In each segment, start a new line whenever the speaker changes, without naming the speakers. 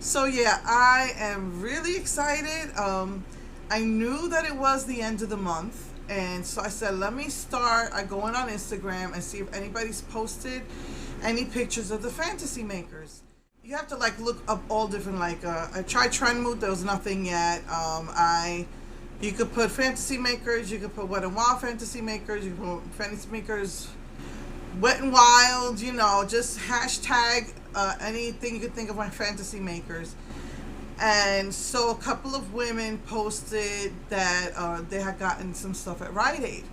So yeah, I am really excited. I knew that it was the end of the month, and so I said, let me start. I go in on Instagram and see if anybody's posted any pictures of the fantasy makers. You have to like look up all different. Like I tried Trendmood, there was nothing yet. You could put fantasy makers, you could put Wet and Wild fantasy makers, you could put fantasy makers Wet and Wild, just hashtag anything you could think of my fantasy makers. And so a couple of women posted that they had gotten some stuff at Rite Aid.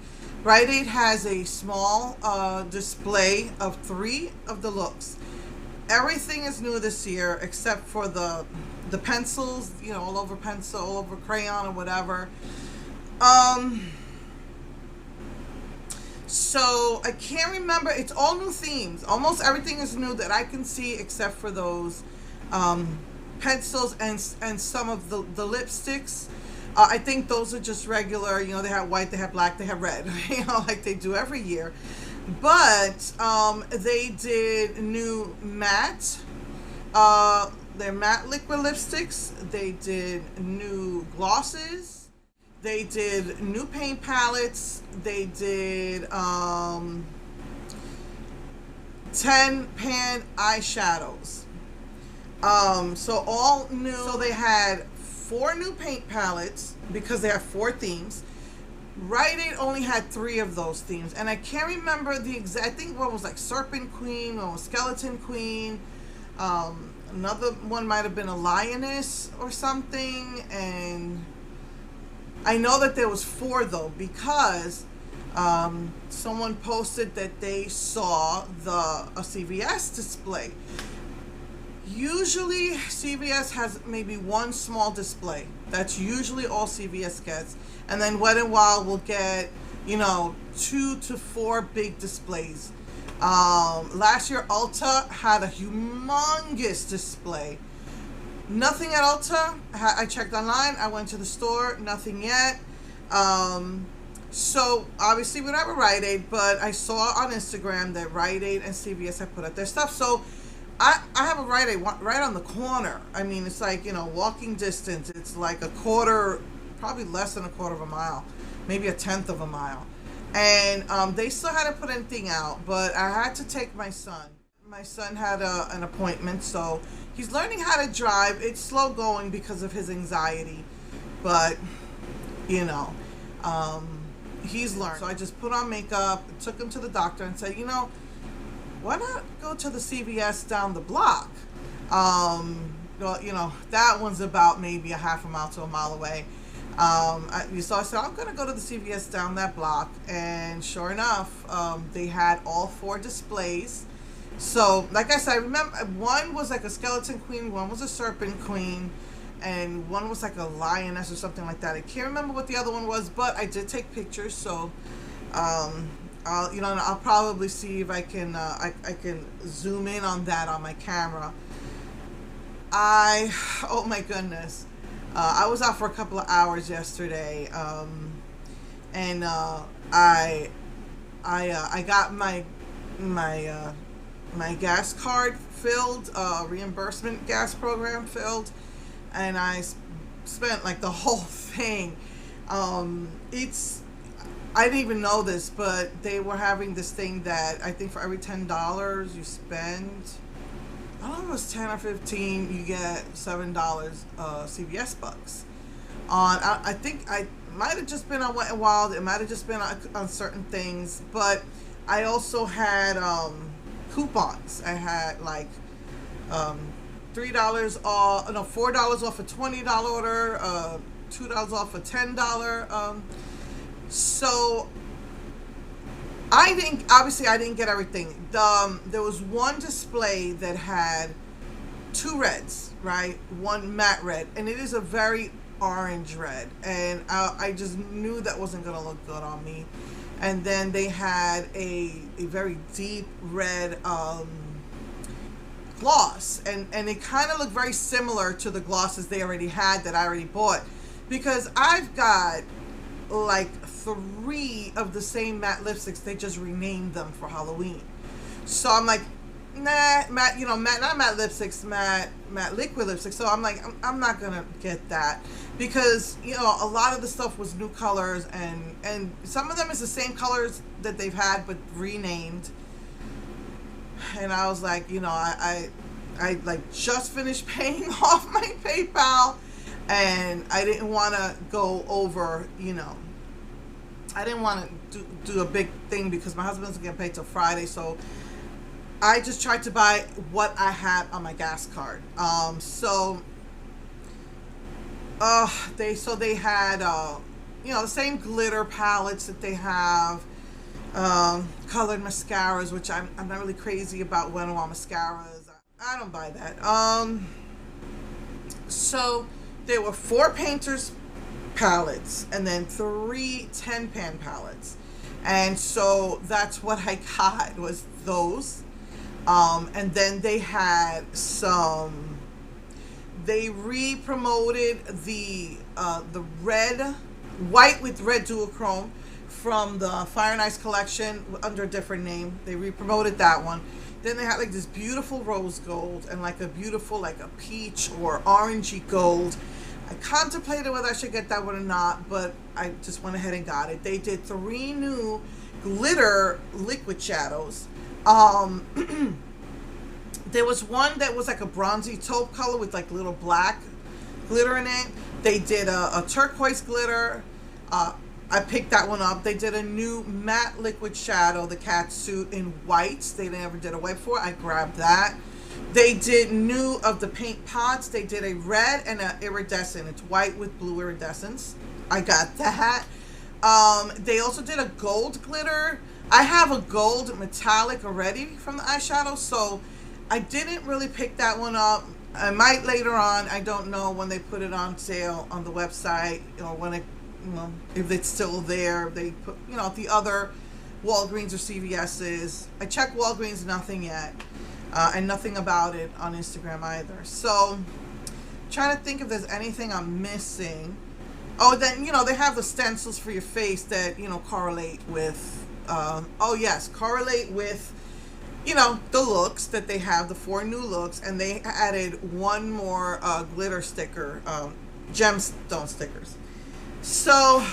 Rite Aid has a small display of 3 of the looks. Everything is new this year except for the pencils, all over pencil, all over crayon or whatever. So I can't remember. It's all new themes. Almost everything is new that I can see except for those pencils and some of the lipsticks. I think those are just regular. They have white, they have black, they have red. Like they do every year. But they did new matte. They're matte liquid lipsticks. They did new glosses. They did new paint palettes. They did 10 pan eyeshadows. So all new. So they had 4 new paint palettes because they have 4 themes. Rite Aid only had 3 of those themes, and I can't remember the exact. I think one was like Serpent Queen, one was Skeleton Queen. Another one might have been a Lioness or something, and I know that there was 4 though because someone posted that they saw a CVS display. Usually CVS has maybe 1 small display. That's usually all CVS gets. And then Wet and Wild will get, 2 to 4 big displays. Last year Ulta had a humongous display. Nothing at Ulta. I checked online. I went to the store. Nothing yet. So obviously we don't have a Rite Aid, but I saw on Instagram that Rite Aid and CVS have put out their stuff. So I have a Rite Aid right on the corner. I mean, it's like, walking distance. It's like a quarter, probably less than a quarter of a mile, maybe a tenth of a mile. And they still hadn't put anything out, but I had to take my son. My son had an appointment, so he's learning how to drive. It's slow going because of his anxiety, but, he's learned. So I just put on makeup, took him to the doctor and said, why not go to the CVS down the block? Well, that one's about maybe a half a mile to a mile away. So I said, I'm going to go to the CVS down that block. And sure enough, they had all 4 displays. So, like I said, I remember one was like a Skeleton Queen, one was a Serpent Queen, and one was like a Lioness or something like that. I can't remember what the other one was, but I did take pictures. So, I'll probably see if I can I can zoom in on that on my camera. Oh my goodness, I was out for a couple of hours yesterday, and I got my gas card filled, reimbursement gas program filled, and I spent like the whole thing. I didn't even know this, but they were having this thing that I think for every $10 you spend, I don't know if it was 10 or 15, you get $7 CVS bucks. I think I might have just been on Wet and Wild. It might have just been on certain things, but I also had coupons. I had like $3 off, no, $4 off a $20 order, $2 off a $10. So I didn't get everything. There was one display that had 2 reds, right? One matte red, and it is a very orange red, and I just knew that wasn't gonna look good on me. And then they had a very deep red gloss, and it kind of looked very similar to the glosses they already had that I already bought, because I've got like 3 of the same matte lipsticks. They just renamed them for Halloween. So I'm like, matte, matte, not matte lipsticks, matte liquid lipstick. So I'm like, I'm not gonna get that because a lot of the stuff was new colors, and some of them is the same colors that they've had but renamed. And I was like, I like just finished paying off my PayPal, and I didn't want to go over, I didn't want to do a big thing because my husband's getting paid till Friday, so I just tried to buy what I had on my gas card. They had the same glitter palettes that they have, colored mascaras, which I'm not really crazy about when I want mascaras. I don't buy that. So there were 4 painters palettes and then 3 10-pan palettes, and so that's what I got, was those. And then they had they re-promoted the white with red duochrome from the Fire and Ice collection under a different name. They re-promoted that one. Then they had like this beautiful rose gold and like a beautiful, like a peach or orangey gold. I contemplated whether I should get that one or not, but I just went ahead and got it. They did 3 new glitter liquid shadows. There was one that was like a bronzy taupe color with like little black glitter in it. They did a turquoise glitter. I picked that one up. They did a new matte liquid shadow, the cat suit, in whites. They never did a white before. I grabbed that. They did new of the paint pots. They did a red and an iridescent. It's white with blue iridescence. I got that. They also did a gold glitter. I have a gold metallic already from the eyeshadow, so I didn't really pick that one up. I might later on. I don't know when they put it on sale on the website, when it, if it's still there. They put, the other Walgreens or CVS's. I checked Walgreens, nothing yet, and nothing about it on Instagram either. So, trying to think if there's anything I'm missing. Oh, then they have the stencils for your face that correlate with. Correlate with, the looks that they have, the 4 new looks, and they added 1 more glitter sticker, gemstone stickers. So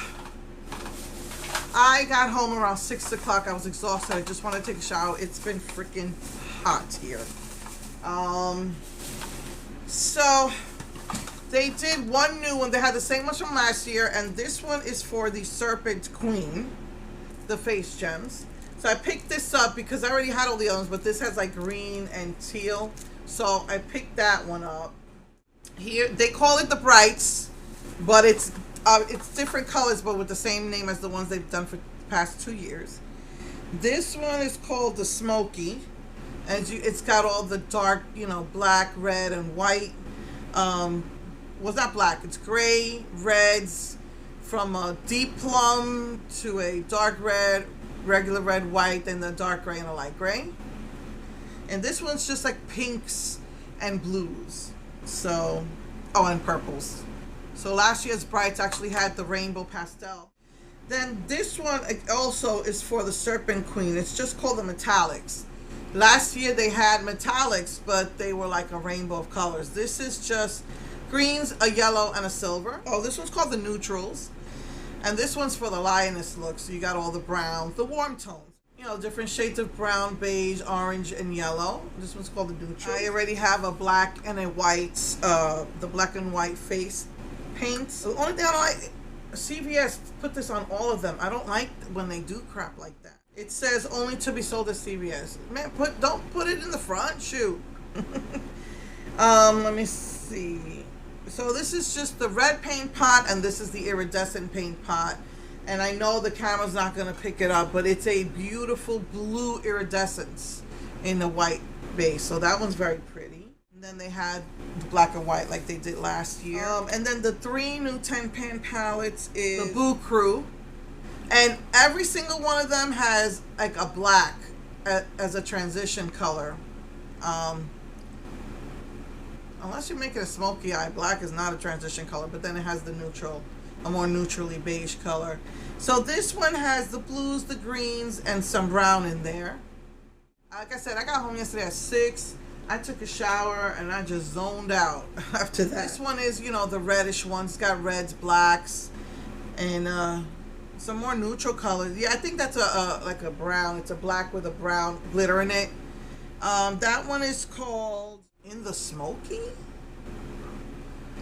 I got home around 6 o'clock. I was exhausted. I just wanted to take a shower. It's been freaking hot here. So they did 1 new one. They had the same ones from last year, and this one is for the Serpent Queen, the face gems. So I picked this up because I already had all the others, but this has like green and teal, so I picked that one up. Here they call it the Brights, but it's different colors, but with the same name as the ones they've done for the past 2 years. This one is called the Smoky, and it's got all the dark, black, red, and white. Well, it's not black. It's gray, reds, from a deep plum to a dark red, regular red, white, then the dark gray and a light gray. And this one's just like pinks and blues. So, and purples. So last year's Brights actually had the rainbow pastel. Then this one also is for the Serpent Queen. It's just called the Metallics. Last year they had metallics, but they were like a rainbow of colors. This is just greens, a yellow, and a silver. Oh, this one's called the Neutrals. And this one's for the Lioness look, so you got all the browns, the warm tones. Different shades of brown, beige, orange, and yellow. This one's called the Neutral. I already have a black and a white, the black and white face paints. The only thing I don't like, CVS put this on all of them. I don't like when they do crap like that. It says only to be sold at CVS. Man, don't put it in the front. Shoot. Let me see. So this is just the red paint pot, and this is the iridescent paint pot. And I know the camera's not going to pick it up, but it's a beautiful blue iridescence in the white base. So that one's very pretty. And then they had the black and white like they did last year. And then the 3 new 10-pan palettes is the Boo Crew. And every single one of them has like a black as a transition color. Unless you make it a smoky eye, black is not a transition color, but then it has the neutral, a more neutrally beige color. So this one has the blues, the greens, and some brown in there. Like I said, I got home yesterday at 6. I took a shower and I just zoned out after that. This one is, you know, the reddish one. It's got reds, blacks, and some more neutral colors. Yeah, I think that's like a brown. It's a black with a brown glitter in it. That one is called In the Smoky.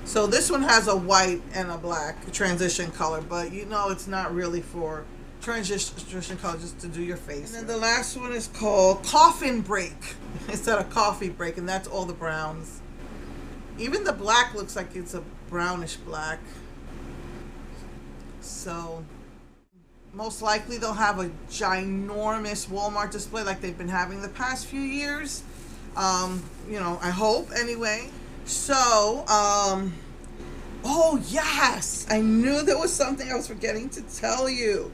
So this one has a white and a black transition color, but you know it's not really for transition color, just to do your face. And then the last one is called Coffin Break instead of Coffee Break, and that's all the browns. Even the black looks like it's a brownish black. So most likely they'll have a ginormous Walmart display like they've been having the past few years. You know, I hope anyway. So, oh yes, I knew there was something I was forgetting to tell you.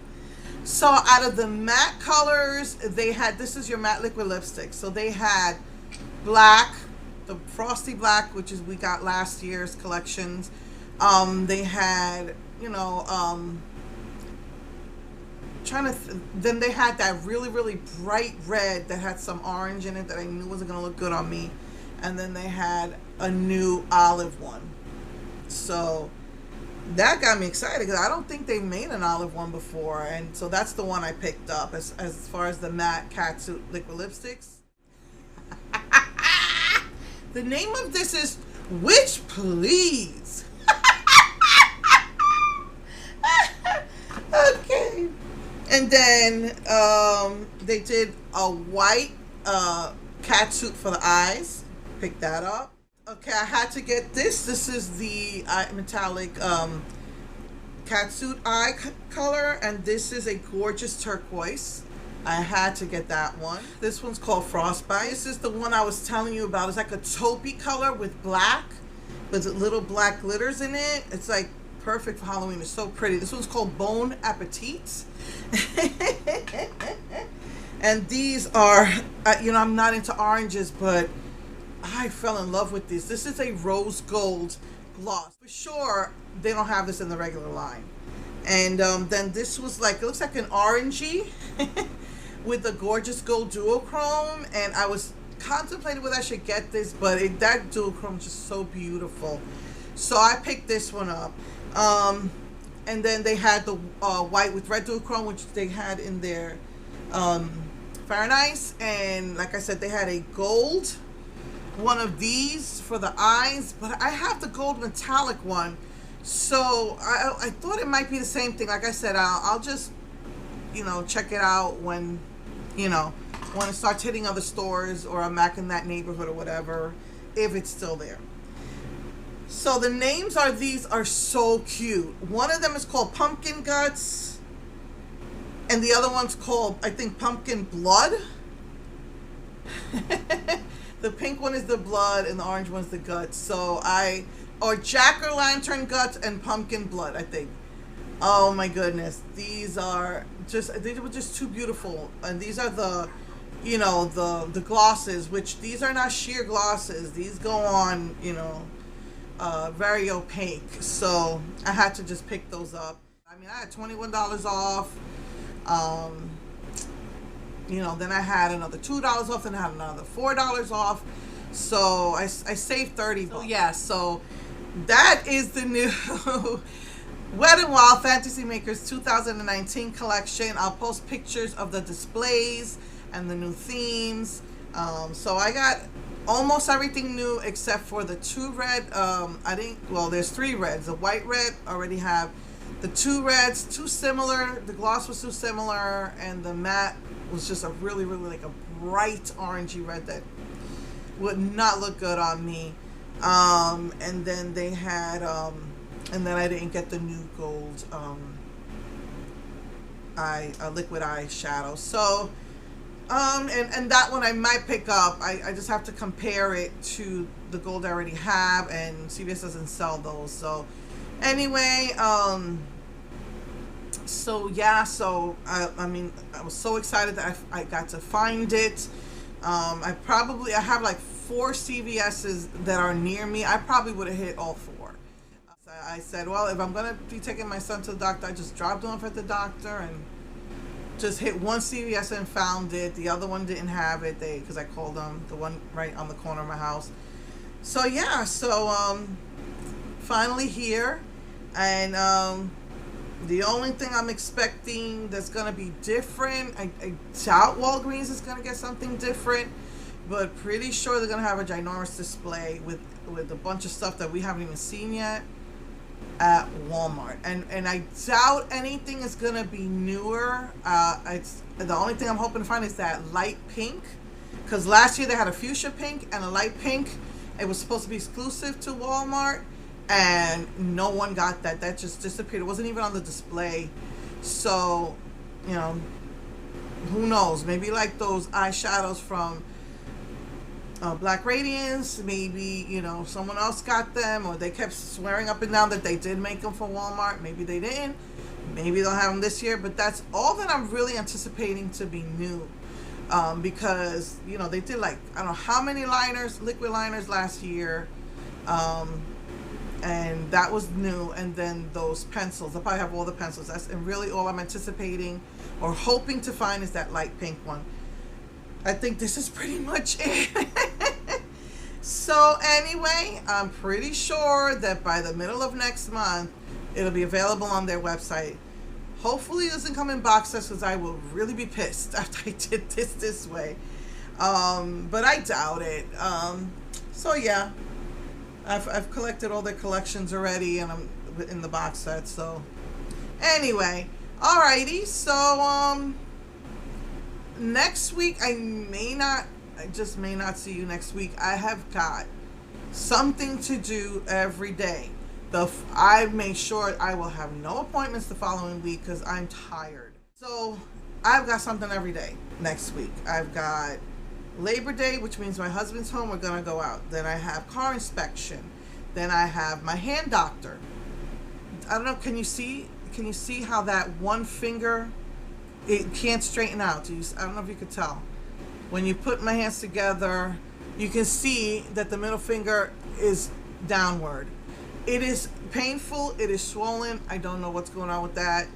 So out of the matte colors, they had, this is your matte liquid lipstick. So they had black, the frosty black, which is we got last year's collections. They had, you know, then they had that really, really bright red that had some orange in it that I knew wasn't gonna look good on me. And then they had a new olive one. So that got me excited because I don't think they made an olive one before, and so that's the one I picked up as far as the matte catsuit liquid lipsticks. The name of this is Witch Please. Okay. And then they did a white catsuit for the eyes. Pick that up. Okay, I had to get this. This is the metallic catsuit eye color, and this is a gorgeous turquoise. I had to get that one. This one's called Frostbite. This is the one I was telling you about. It's like a taupey color with black, with little black glitters in it. It's like perfect for Halloween. It's so pretty. This one's called Bon Appetit. And these are, you know, I'm not into oranges, but I fell in love with this. This is a rose gold gloss. For sure, they don't have this in the regular line. And then this was like, it looks like an orangey with a gorgeous gold duochrome. And I was contemplating whether I should get this, but that duochrome is just so beautiful. So I picked this one up. And then they had the white with red duochrome, which they had in their Fahrenheit. And like I said, they had a gold one of these for the eyes, but I have the gold metallic one, so I thought it might be the same thing. Like I said, I'll just, you know, check it out when, you know, when it starts hitting other stores or I'm back in that neighborhood or whatever, if it's still there. So the names are, these are so cute. One of them is called Pumpkin Guts, and the other one's called, I think, Pumpkin Blood. The pink one is the blood and the orange one's the guts. So or jack-o'-lantern guts and pumpkin blood, I think. Oh my goodness. These were just too beautiful. And these are the, you know, the glosses, which these are not sheer glosses. These go on, you know, very opaque. So I had to just pick those up. I mean, I had $21 off. You know, then I had another $2 off, then I had another $4 off. So I saved $30. So yeah, so that is the new Wet n Wild Fantasy Makers 2019 collection. I'll post pictures of the displays and the new themes. So I got almost everything new except for the two red. Well, there's three reds. The white red, I already have. The two reds, too similar. The gloss was too similar, and the matte was just a really, really like a bright orangey red that would not look good on me. And then they had, and then I didn't get the new gold liquid eye shadow. So, and that one I might pick up. I just have to compare it to the gold I already have, and CVS doesn't sell those. So, anyway, so yeah, so I mean, I was so excited that I got to find it. I have like 4 CVS's that are near me. I probably would have hit all 4. So I said, well, if I'm gonna be taking my son to the doctor, I just dropped him off at the doctor, and just hit one CVS and found it. The other one didn't have it. Because I called them, the one right on the corner of my house. So yeah, finally here, and the only thing I'm expecting that's gonna be different, I doubt Walgreens is gonna get something different, but pretty sure they're gonna have a ginormous display with a bunch of stuff that we haven't even seen yet at Walmart, and I doubt anything is gonna be newer. It's the only thing I'm hoping to find is that light pink, because last year they had a fuchsia pink and a light pink. It was supposed to be exclusive to Walmart, and no one got that. That just disappeared. It wasn't even on the display. So, you know, who knows? Maybe like those eyeshadows from Black Radiance, maybe, you know, someone else got them, or they kept swearing up and down that they did make them for Walmart. Maybe they didn't. Maybe they'll have them this year, but that's all that I'm really anticipating to be new. Because, you know, they did like, I don't know how many liners, liquid liners last year. And that was new. And then those pencils, I'll probably have all the pencils. And really all I'm anticipating or hoping to find is that light pink one. I think this is pretty much it. So anyway, I'm pretty sure that by the middle of next month, it'll be available on their website. Hopefully it doesn't come in box sets, because I will really be pissed after I did this way. But I doubt it. So yeah, I've collected all their collections already, and I'm in the box set. So anyway, alrighty. So next week I just may not see you next week. I have got something to do every day. I made sure I will have no appointments the following week because I'm tired. So I've got something every day next week. I've got Labor Day, which means my husband's home. We're going to go out. Then I have car inspection. Then I have my hand doctor. I don't know. Can you see how that one finger, it can't straighten out? I don't know if you could tell. When you put my hands together, you can see that the middle finger is downward. It is painful. It is swollen. I don't know what's going on with that.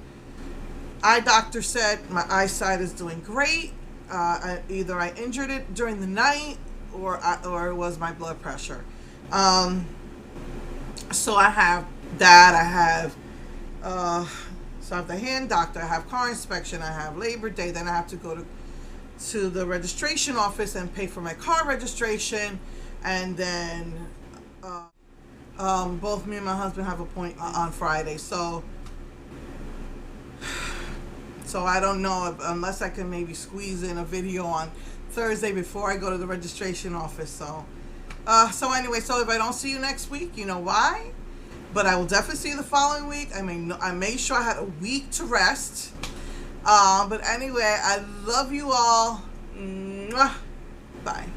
Eye doctor said my eyesight is doing great. Either I injured it during the night, or it was my blood pressure. So I have that. I have the hand doctor. I have car inspection. I have Labor Day. Then I have to go to the registration office and pay for my car registration, and then both me and my husband have a point on Friday. So I don't know unless I can maybe squeeze in a video on Thursday before I go to the registration office. So anyway, so if I don't see you next week, you know why. But I will definitely see you the following week. I made sure I had a week to rest. But anyway, I love you all. Mwah. Bye.